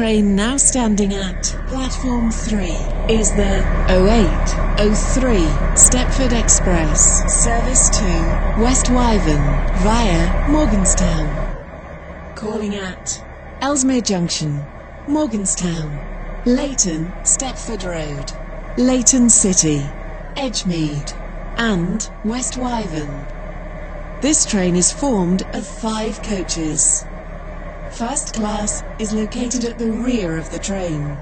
Train now standing at platform 3 is the 0803 Stepford Express, service to West Wyvern via Morganstown. Calling at Elsmere Junction, Morganstown, Leighton, Stepford Road, Leighton City, Edgemead, and West Wyvern. This train is formed of 5 coaches. First class is located at the rear of the train.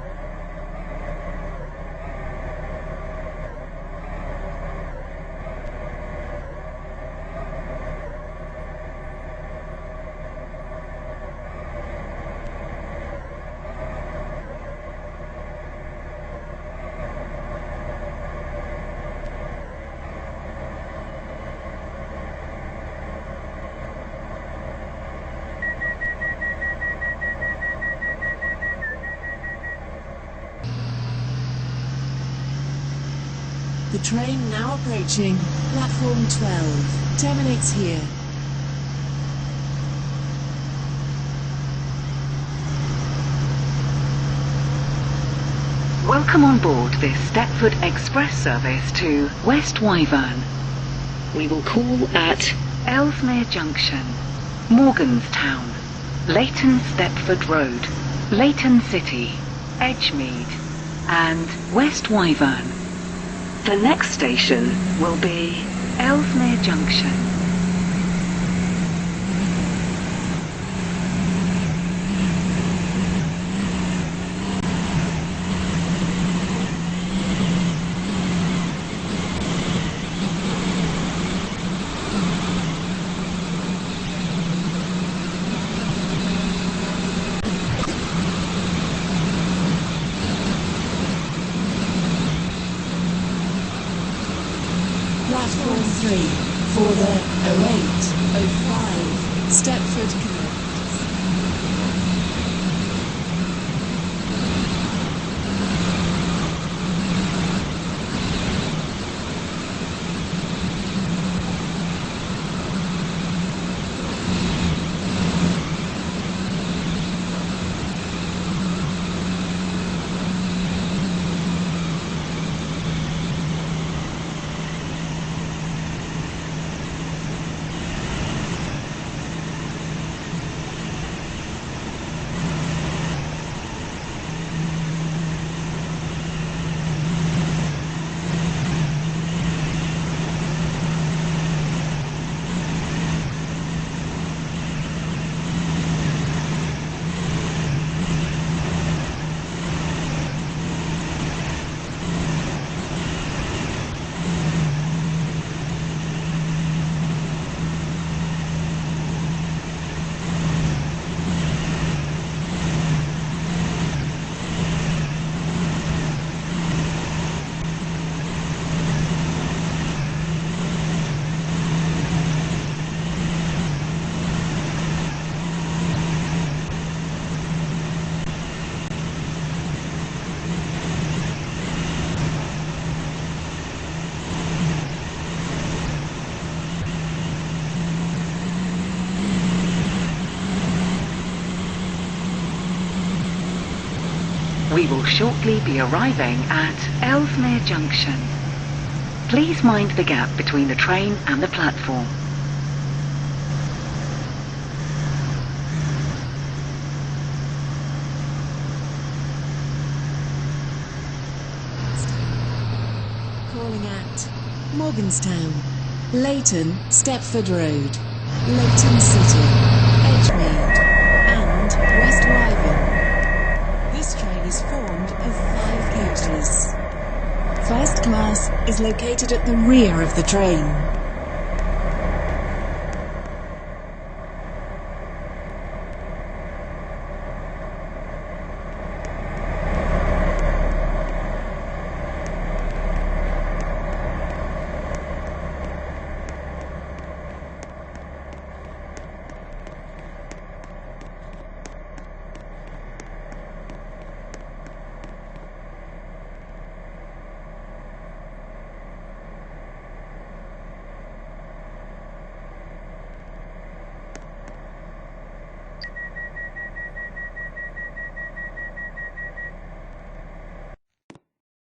The train now approaching platform 12 terminates here. Welcome on board this Stepford Express service to West Wyvern. We will call at Elsmere Junction, Morganstown, Leighton Stepford Road, Leighton City, Edgemead, and West Wyvern. The next station will be Elsmere Junction. Platform 3 for the 0805 Stepford Connect. We will shortly be arriving at Elsmere Junction. Please mind the gap between the train and the platform. Calling at Morganstown, Leighton, Stepford Road, Leighton City, Edgemead, and West Wyvern. This train is formed of 5 coaches. First class is located at the rear of the train.